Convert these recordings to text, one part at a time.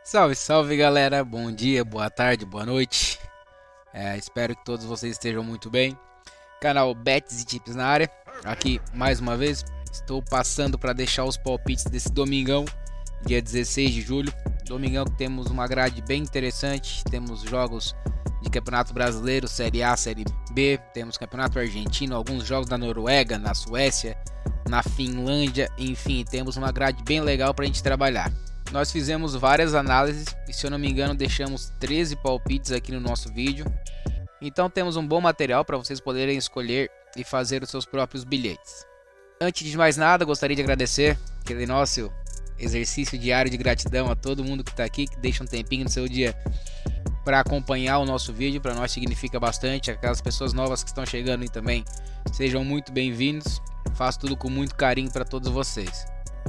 Salve, salve galera, bom dia, boa tarde, boa noite. Espero que todos vocês estejam muito bem. Canal Bets e Tips na área. Aqui mais uma vez, estou passando para deixar os palpites desse domingão, dia 16 de julho. Domingão que temos uma grade bem interessante. Temos jogos de Campeonato Brasileiro, Série A, Série B. Temos Campeonato Argentino, alguns jogos da Noruega, na Suécia, na Finlândia. Enfim, temos uma grade bem legal para a gente trabalhar. Nós fizemos várias análises e, se eu não me engano, deixamos 13 palpites aqui no nosso vídeo. Então temos um bom material para vocês poderem escolher e fazer os seus próprios bilhetes. Antes de mais nada, gostaria de agradecer aquele nosso exercício diário de gratidão a todo mundo que está aqui, que deixa um tempinho no seu dia para acompanhar o nosso vídeo. Para nós significa bastante. Aquelas pessoas novas que estão chegando aí também, sejam muito bem-vindos. Faço tudo com muito carinho para todos vocês.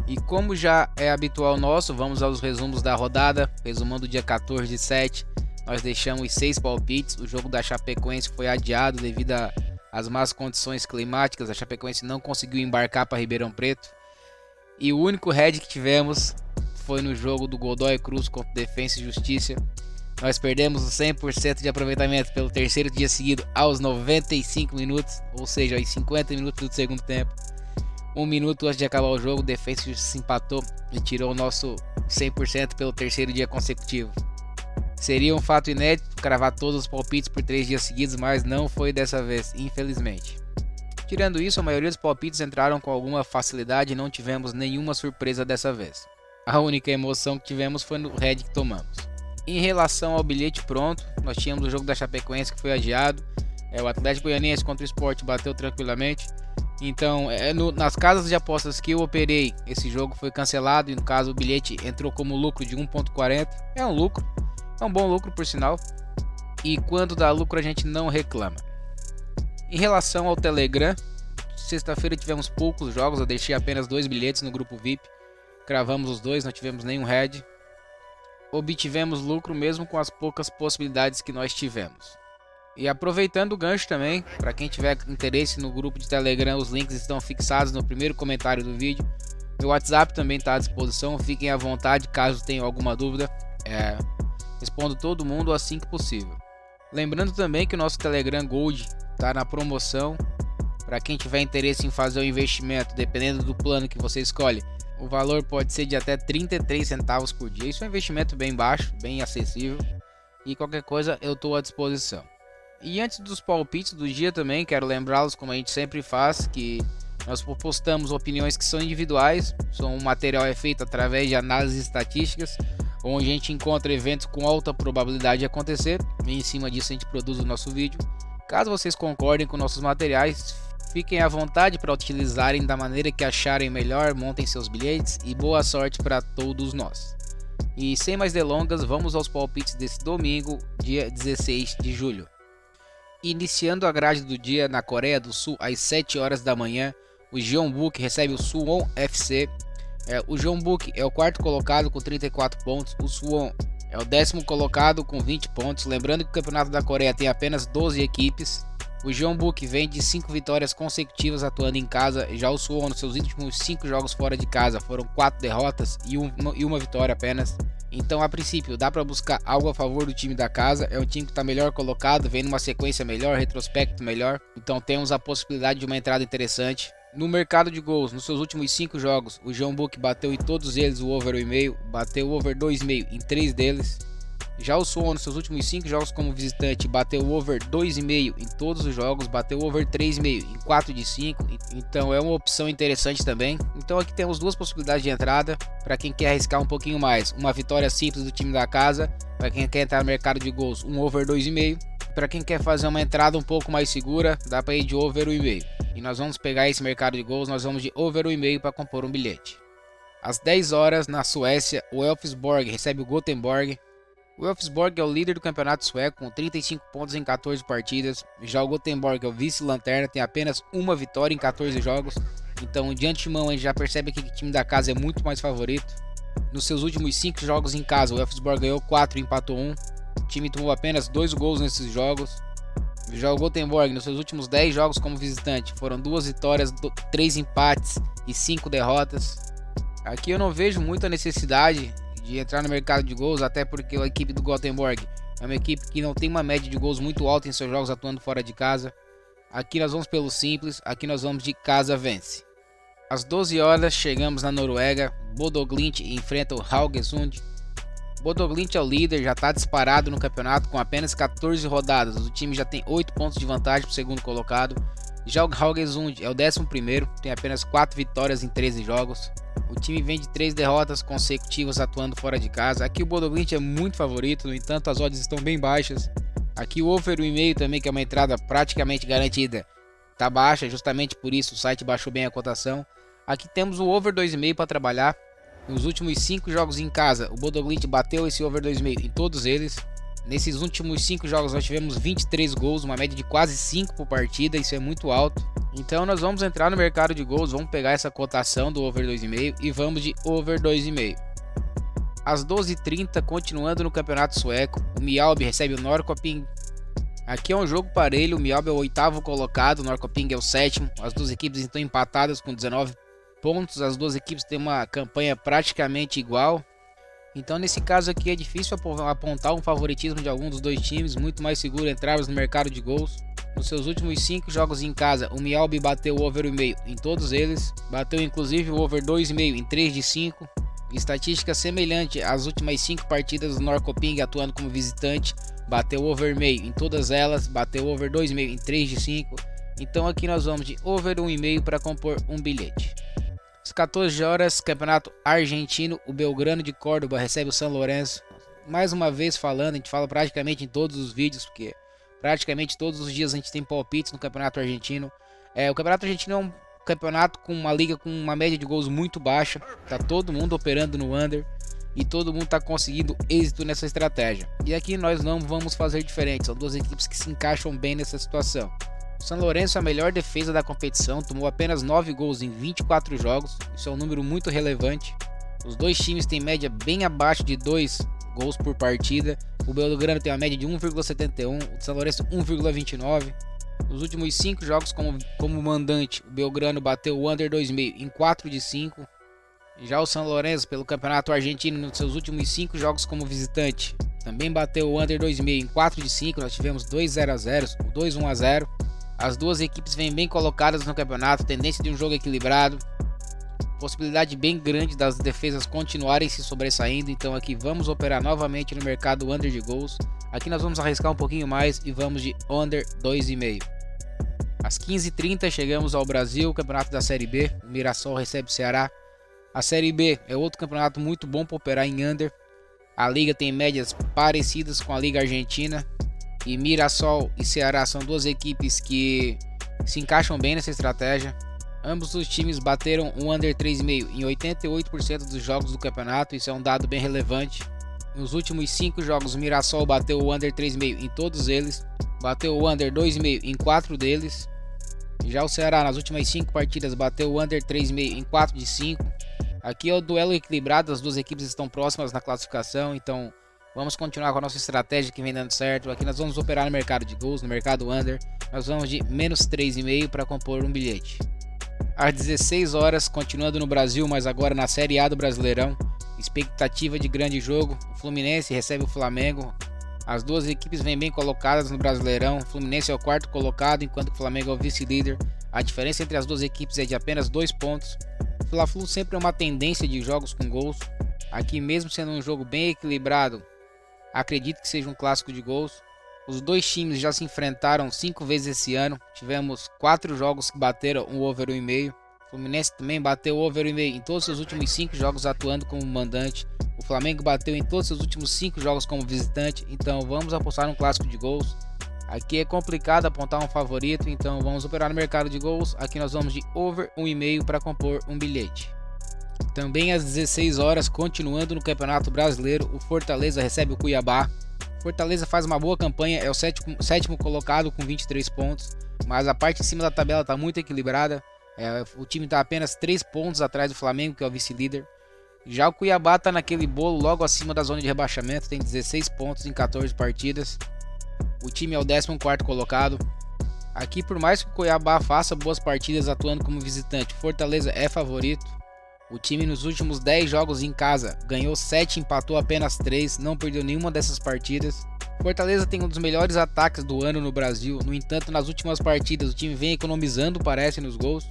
E como já é habitual nosso, vamos aos resumos da rodada. Resumão do dia 14/7, nós deixamos 6 palpites. O jogo da Chapecoense foi adiado devido às más condições climáticas. A Chapecoense não conseguiu embarcar para Ribeirão Preto. E o único head que tivemos foi no jogo do Godoy Cruz contra Defensa e Justiça. Nós perdemos o 100% de aproveitamento pelo terceiro dia seguido aos 95 minutos, ou seja, aos 50 minutos do segundo tempo. 1 minuto antes de acabar o jogo, o Defensa se empatou e tirou o nosso 100% pelo terceiro dia consecutivo. Seria um fato inédito cravar todos os palpites por 3 dias seguidos, mas não foi dessa vez, infelizmente. Tirando isso, a maioria dos palpites entraram com alguma facilidade e não tivemos nenhuma surpresa dessa vez. A única emoção que tivemos foi no head que tomamos. Em relação ao bilhete pronto, nós tínhamos o jogo da Chapecoense que foi adiado. O Atlético Goianiense contra o Sport bateu tranquilamente. Então, nas casas de apostas que eu operei, esse jogo foi cancelado e no caso o bilhete entrou como lucro de 1,40. É um lucro, é um bom lucro por sinal. E quando dá lucro a gente não reclama. Em relação ao Telegram, sexta-feira tivemos poucos jogos, eu deixei apenas 2 bilhetes no grupo VIP. Cravamos os 2, não tivemos nenhum head. Obtivemos lucro mesmo com as poucas possibilidades que nós tivemos. E aproveitando o gancho também, para quem tiver interesse no grupo de Telegram, os links estão fixados no primeiro comentário do vídeo. Meu WhatsApp também está à disposição, fiquem à vontade caso tenham alguma dúvida. Respondo todo mundo assim que possível. Lembrando também que o nosso Telegram Gold está na promoção. Para quem tiver interesse em fazer o investimento, dependendo do plano que você escolhe, o valor pode ser de até 33 centavos por dia. Isso é um investimento bem baixo, bem acessível. E qualquer coisa eu estou à disposição. E antes dos palpites do dia também, quero lembrá-los, como a gente sempre faz, que nós postamos opiniões que são individuais. O material é feito através de análises estatísticas, onde a gente encontra eventos com alta probabilidade de acontecer, e em cima disso a gente produz o nosso vídeo. Caso vocês concordem com nossos materiais, fiquem à vontade para utilizarem da maneira que acharem melhor, montem seus bilhetes e boa sorte para todos nós. E sem mais delongas, vamos aos palpites desse domingo, dia 16 de julho. Iniciando a grade do dia na Coreia do Sul às 7 horas da manhã, o Jeonbuk recebe o Suwon FC. O Jeonbuk é o quarto colocado com 34 pontos, o Suwon é o 10º colocado com 20 pontos. Lembrando que o campeonato da Coreia tem apenas 12 equipes. O Jeonbuk vem de 5 vitórias consecutivas atuando em casa, já o Suwon nos seus últimos 5 jogos fora de casa foram 4 derrotas e uma vitória apenas. Então, a princípio, dá para buscar algo a favor do time da casa. É um time que está melhor colocado, vem numa sequência melhor, retrospecto melhor. Então, temos a possibilidade de uma entrada interessante. No mercado de gols, nos seus últimos 5 jogos, o Jeonbuk bateu em todos eles o over 1,5, bateu o over 2,5 em 3 deles. Já o Suwon, nos seus últimos 5 jogos como visitante, bateu o over 2,5 em todos os jogos, bateu o over 3,5 em 4 de 5, então é uma opção interessante também. Então aqui temos 2 possibilidades de entrada, para quem quer arriscar um pouquinho mais, uma vitória simples do time da casa, para quem quer entrar no mercado de gols, um over 2,5, para quem quer fazer uma entrada um pouco mais segura, dá para ir de over 1,5. E nós vamos pegar esse mercado de gols, nós vamos de over 1,5 para compor um bilhete. Às 10 horas, na Suécia, o Elfsborg recebe o Gothenburg. O Elfsborg é o líder do campeonato sueco com 35 pontos em 14 partidas. Já o Gothenburg é o vice-lanterna, tem apenas uma vitória em 14 jogos. Então, de antemão, a gente já percebe que o time da casa é muito mais favorito. Nos seus últimos 5 jogos em casa, o Elfsborg ganhou 4 e empatou 1. O time tomou apenas 2 gols nesses jogos. Já o Gothenburg, nos seus últimos 10 jogos como visitante, foram 2 vitórias, 3 empates e 5 derrotas. Aqui eu não vejo muita necessidade de entrar no mercado de gols, até porque a equipe do Gothenburg é uma equipe que não tem uma média de gols muito alta em seus jogos atuando fora de casa. Aqui nós vamos pelo simples, aqui nós vamos de casa vence. Às 12 horas chegamos na Noruega, Bodø Glimt enfrenta o Haugesund. Bodø Glimt é o líder, já está disparado no campeonato com apenas 14 rodadas, o time já tem 8 pontos de vantagem para o segundo colocado. Já o Haugesund é o 11º, tem apenas 4 vitórias em 13 jogos. O time vem de 3 derrotas consecutivas atuando fora de casa. Aqui o Bodø Glimt é muito favorito, no entanto as odds estão bem baixas. Aqui o over 1,5 também, que é uma entrada praticamente garantida, está baixa, justamente por isso o site baixou bem a cotação. Aqui temos o over 2,5 para trabalhar. Nos últimos 5 jogos em casa, o Bodø Glimt bateu esse over 2,5 em todos eles. Nesses últimos 5 jogos nós tivemos 23 gols, uma média de quase 5 por partida, isso é muito alto. Então nós vamos entrar no mercado de gols, vamos pegar essa cotação do over 2,5 e vamos de over 2,5. Às 12h30, continuando no campeonato sueco, o Mjällby recebe o Norrköping. Aqui é um jogo parelho, o Mjällby é o 8º colocado, o Norrköping é o 7º. As duas equipes estão empatadas com 19 pontos, as duas equipes têm uma campanha praticamente igual. Então nesse caso aqui é difícil apontar um favoritismo de algum dos dois times, muito mais seguro entrarmos no mercado de gols. Nos seus últimos 5 jogos em casa, o Mjällby bateu o over 1,5 em todos eles, bateu inclusive o over 2,5 em 3 de 5. Estatística semelhante às últimas 5 partidas do Norrköping atuando como visitante, bateu o over 1,5 em todas elas, bateu o over 2,5 em 3 de 5. Então aqui nós vamos de over 1,5 para compor um bilhete. Às 14 horas, campeonato argentino, o Belgrano de Córdoba recebe o São Lourenço. Mais uma vez falando, a gente fala praticamente em todos os vídeos, porque praticamente todos os dias a gente tem palpites no campeonato argentino. O campeonato argentino é um campeonato com uma liga com uma média de gols muito baixa, tá todo mundo operando no under e todo mundo tá conseguindo êxito nessa estratégia. E aqui nós não vamos fazer diferente, são duas equipes que se encaixam bem nessa situação. O São Lourenço é a melhor defesa da competição, tomou apenas 9 gols em 24 jogos, isso é um número muito relevante. Os dois times têm média bem abaixo de 2 gols por partida, o Belgrano tem uma média de 1,71, o São Lourenço 1,29. Nos últimos 5 jogos como mandante, o Belgrano bateu o under 2,5 em 4 de 5. Já o São Lourenço, pelo campeonato argentino, nos seus últimos 5 jogos como visitante, também bateu o under 2,5 em 4 de 5. Nós tivemos 2 0-0, 2 1-0. As duas equipes vêm bem colocadas no campeonato, tendência de um jogo equilibrado, possibilidade bem grande das defesas continuarem se sobressaindo. Então aqui vamos operar novamente no mercado under de gols. Aqui nós vamos arriscar um pouquinho mais e vamos de under 2,5. Às 15h30 chegamos ao Brasil, campeonato da Série B, o Mirassol recebe o Ceará. A Série B é outro campeonato muito bom para operar em under. A liga tem médias parecidas com a liga argentina. E Mirassol e Ceará são duas equipes que se encaixam bem nessa estratégia. Ambos os times bateram um under 3,5 em 88% dos jogos do campeonato, isso é um dado bem relevante. Nos últimos 5 jogos, o Mirassol bateu o under 3,5 em todos eles, bateu o under 2,5 em 4 deles. Já o Ceará, nas últimas 5 partidas, bateu o under 3,5 em 4 de 5. Aqui é o duelo equilibrado, as duas equipes estão próximas na classificação, então vamos continuar com a nossa estratégia que vem dando certo. Aqui nós vamos operar no mercado de gols, no mercado under. Nós vamos de menos 3,5 para compor um bilhete. Às 16 horas, continuando no Brasil, mas agora na Série A do Brasileirão. Expectativa de grande jogo. O Fluminense recebe o Flamengo. As duas equipes vêm bem colocadas no Brasileirão. O Fluminense é o 4º colocado, enquanto o Flamengo é o vice-líder. A diferença entre as duas equipes é de apenas 2 pontos. O Fla-Flu sempre é uma tendência de jogos com gols. Aqui, mesmo sendo um jogo bem equilibrado, acredito que seja um clássico de gols. Os dois times já se enfrentaram 5 vezes esse ano. Tivemos 4 jogos que bateram o over 1,5. O Fluminense também bateu o over 1,5 em todos os seus últimos 5 jogos atuando como mandante. O Flamengo bateu em todos os seus últimos 5 jogos como visitante. Então vamos apostar num clássico de gols. Aqui é complicado apontar um favorito, então vamos operar no mercado de gols. Aqui nós vamos de over 1,5 para compor um bilhete. Também às 16 horas, continuando no Campeonato Brasileiro, o Fortaleza recebe o Cuiabá. Fortaleza faz uma boa campanha, é o sétimo colocado com 23 pontos, mas a parte de cima da tabela está muito equilibrada. O time está apenas 3 pontos atrás do Flamengo, que é o vice-líder. Já o Cuiabá está naquele bolo logo acima da zona de rebaixamento, tem 16 pontos em 14 partidas. O time é o 14º colocado. Aqui, por mais que o Cuiabá faça boas partidas atuando como visitante, Fortaleza é favorito. O time nos últimos 10 jogos em casa ganhou 7, empatou apenas 3, não perdeu nenhuma dessas partidas. Fortaleza tem um dos melhores ataques do ano no Brasil, no entanto nas últimas partidas o time vem economizando, parece, nos gols.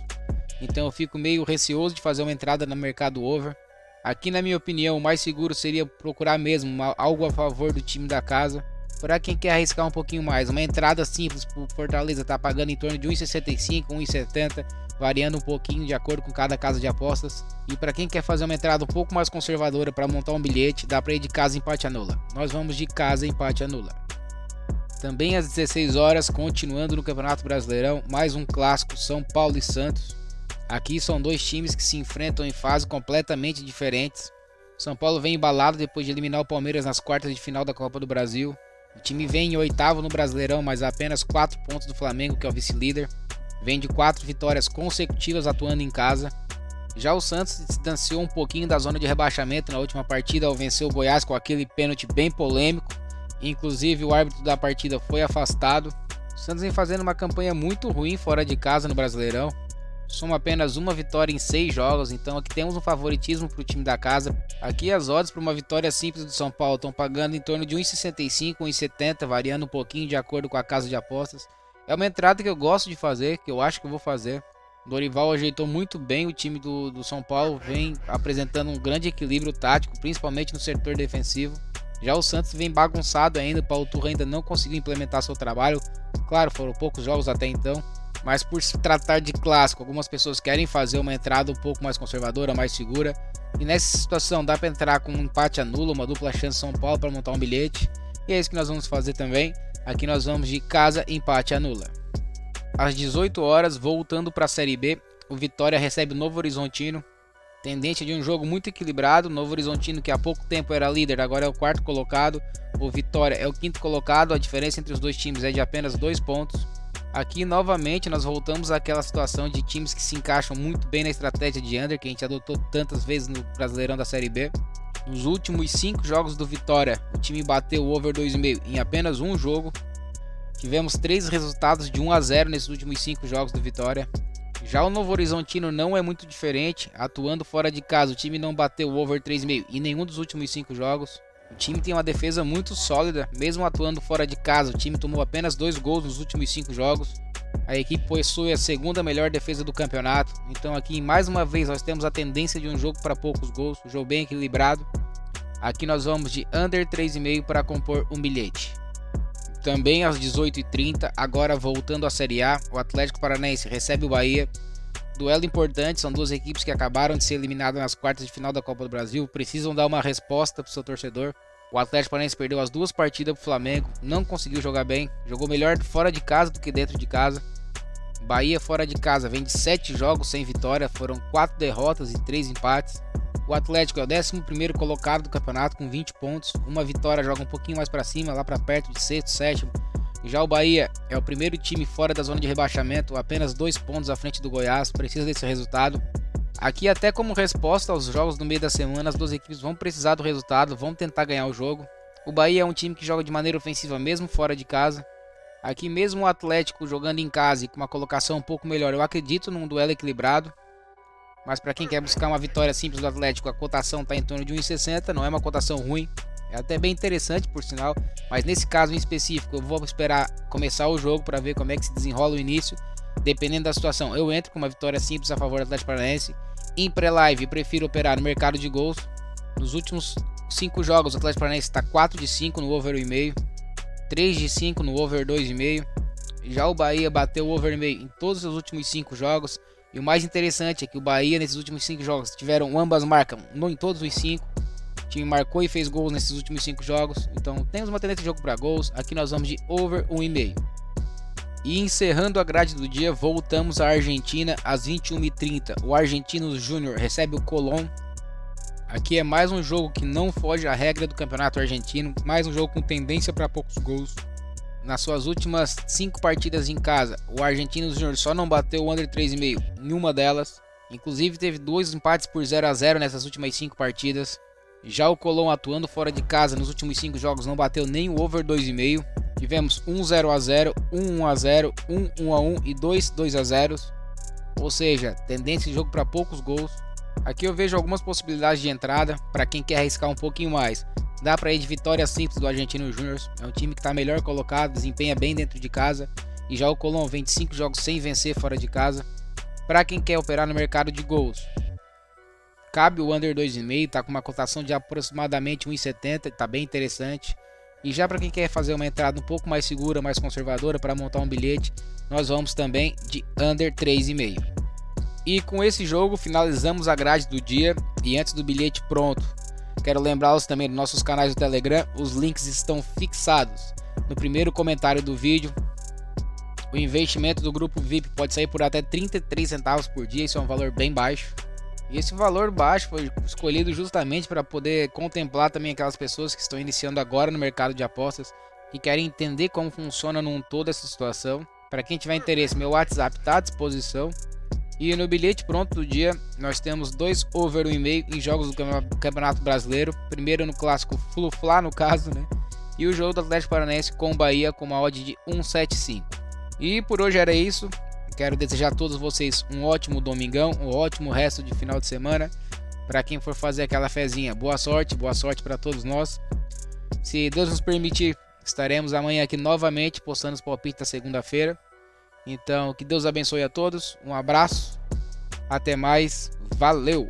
Então eu fico meio receoso de fazer uma entrada no mercado over. Aqui na minha opinião o mais seguro seria procurar mesmo algo a favor do time da casa. Para quem quer arriscar um pouquinho mais, uma entrada simples para o Fortaleza tá pagando em torno de 1,65, 1,70, variando um pouquinho de acordo com cada casa de apostas. E para quem quer fazer uma entrada um pouco mais conservadora para montar um bilhete, dá para ir de casa empate anula. Nós vamos de casa empate anula. Também às 16 horas, continuando no Campeonato Brasileirão, mais um clássico, São Paulo e Santos. Aqui são dois times que se enfrentam em fases completamente diferentes. São Paulo vem embalado depois de eliminar o Palmeiras nas quartas de final da Copa do Brasil. O time vem em oitavo no Brasileirão, mas a apenas 4 pontos do Flamengo, que é o vice-líder. Vem de 4 vitórias consecutivas atuando em casa. Já o Santos se distanciou um pouquinho da zona de rebaixamento na última partida ao vencer o Goiás com aquele pênalti bem polêmico. Inclusive o árbitro da partida foi afastado. O Santos vem fazendo uma campanha muito ruim fora de casa no Brasileirão. Soma apenas uma vitória em 6 jogos, então aqui temos um favoritismo para o time da casa. Aqui as odds para uma vitória simples do São Paulo estão pagando em torno de 1,65, 1,70, variando um pouquinho de acordo com a casa de apostas. É uma entrada que eu gosto de fazer, que eu acho que eu vou fazer. Dorival ajeitou muito bem o time do São Paulo, vem apresentando um grande equilíbrio tático, principalmente no setor defensivo. Já o Santos vem bagunçado ainda, o Paulo Turra ainda não conseguiu implementar seu trabalho. Claro, foram poucos jogos até então. Mas por se tratar de clássico, algumas pessoas querem fazer uma entrada um pouco mais conservadora, mais segura. E nessa situação dá para entrar com um empate anula, uma dupla chance São Paulo para montar um bilhete. E é isso que nós vamos fazer também. Aqui nós vamos de casa empate anula. Às 18 horas, voltando para a Série B, o Vitória recebe o Novo Horizontino. Tendência de um jogo muito equilibrado. Novo Horizontino, que há pouco tempo era líder, agora é o 4º colocado. O Vitória é o 5º colocado. A diferença entre os dois times é de apenas 2 pontos. Aqui novamente nós voltamos àquela situação de times que se encaixam muito bem na estratégia de under, que a gente adotou tantas vezes no Brasileirão da Série B. Nos últimos 5 jogos do Vitória, o time bateu o over 2,5 em apenas um jogo. Tivemos 3 resultados de 1-0 nesses últimos 5 jogos do Vitória. Já o Novo Horizontino não é muito diferente, atuando fora de casa, o time não bateu o over 3,5 em nenhum dos últimos 5 jogos. O time tem uma defesa muito sólida, mesmo atuando fora de casa, o time tomou apenas 2 gols nos últimos 5 jogos. A equipe possui a segunda melhor defesa do campeonato, então aqui mais uma vez nós temos a tendência de um jogo para poucos gols, um jogo bem equilibrado. Aqui nós vamos de under 3,5 para compor um bilhete. Também às 18h30, agora voltando à Série A, o Atlético Paranaense recebe o Bahia. Duelo importante, são duas equipes que acabaram de ser eliminadas nas quartas de final da Copa do Brasil, precisam dar uma resposta para o seu torcedor. O Atlético Paranaense perdeu as 2 partidas para o Flamengo, não conseguiu jogar bem, jogou melhor fora de casa do que dentro de casa. Bahia fora de casa vem de 7 jogos sem vitória, foram 4 derrotas e 3 empates. O Atlético é o 11º colocado do campeonato com 20 pontos, uma vitória joga um pouquinho mais para cima, lá para perto de 6º, 7º. Já o Bahia é o primeiro time fora da zona de rebaixamento, apenas 2 pontos à frente do Goiás, precisa desse resultado. Aqui até como resposta aos jogos do meio da semana, as duas equipes vão precisar do resultado, vão tentar ganhar o jogo. O Bahia é um time que joga de maneira ofensiva mesmo fora de casa. Aqui mesmo o Atlético jogando em casa e com uma colocação um pouco melhor, eu acredito num duelo equilibrado. Mas para quem quer buscar uma vitória simples do Atlético, a cotação está em torno de 1,60, não é uma cotação ruim. É até bem interessante, por sinal, mas nesse caso em específico eu vou esperar começar o jogo para ver como é que se desenrola o início. Dependendo da situação, eu entro com uma vitória simples a favor do Atlético Paranaense. Em pré-live, prefiro operar no mercado de gols. Nos últimos 5 jogos, o Atlético Paranaense está 4 de 5 no over 1,5, 3 de 5 no over 2,5. Já o Bahia bateu o over 1,5 em todos os últimos 5 jogos. E o mais interessante é que o Bahia nesses últimos 5 jogos tiveram ambas marcam em todos os 5. O time marcou e fez gols nesses últimos 5 jogos. Então temos uma tendência de jogo para gols. Aqui nós vamos de over 1,5. E encerrando a grade do dia, voltamos à Argentina às 21h30. O Argentinos Júnior recebe o Colón. Aqui é mais um jogo que não foge à regra do campeonato argentino. Mais um jogo com tendência para poucos gols. Nas suas últimas 5 partidas em casa, o Argentinos Júnior só não bateu o under 3,5 em uma delas. Inclusive teve 2 empates por 0-0 nessas últimas 5 partidas. Já o Colón atuando fora de casa nos últimos 5 jogos não bateu nem o over 2,5. Tivemos 1-0-0, 1-1-0, 1-1-1 e 2-2-0. Ou seja, tendência de jogo para poucos gols. Aqui eu vejo algumas possibilidades de entrada para quem quer arriscar um pouquinho mais. Dá para ir de vitória simples do Argentino Júnior, é um time que está melhor colocado, desempenha bem dentro de casa, e já o Colón vem de 5 jogos sem vencer fora de casa. Para quem quer operar no mercado de gols, cabe o under 2,5, tá com uma cotação de aproximadamente 1,70, tá bem interessante. E já para quem quer fazer uma entrada um pouco mais segura, mais conservadora para montar um bilhete, nós vamos também de under 3,5. E com esse jogo finalizamos a grade do dia, e antes do bilhete pronto, quero lembrá-los também dos nossos canais do Telegram, os links estão fixados no primeiro comentário do vídeo. O investimento do grupo VIP pode sair por até 33 centavos por dia, isso é um valor bem baixo. E esse valor baixo foi escolhido justamente para poder contemplar também aquelas pessoas que estão iniciando agora no mercado de apostas, que querem entender como funciona num todo essa situação. Para quem tiver interesse, meu WhatsApp está à disposição. E no bilhete pronto do dia, nós temos 2 over 1,5 em jogos do Campeonato Brasileiro. Primeiro no clássico Flu-Fla, no caso, né? E o jogo do Atlético Paranaense com o Bahia com uma odd de 1,75. E por hoje era isso. Quero desejar a todos vocês um ótimo domingão, um ótimo resto de final de semana. Para quem for fazer aquela fezinha, boa sorte para todos nós. Se Deus nos permitir, estaremos amanhã aqui novamente postando os palpites da segunda-feira. Então, que Deus abençoe a todos. Um abraço. Até mais. Valeu!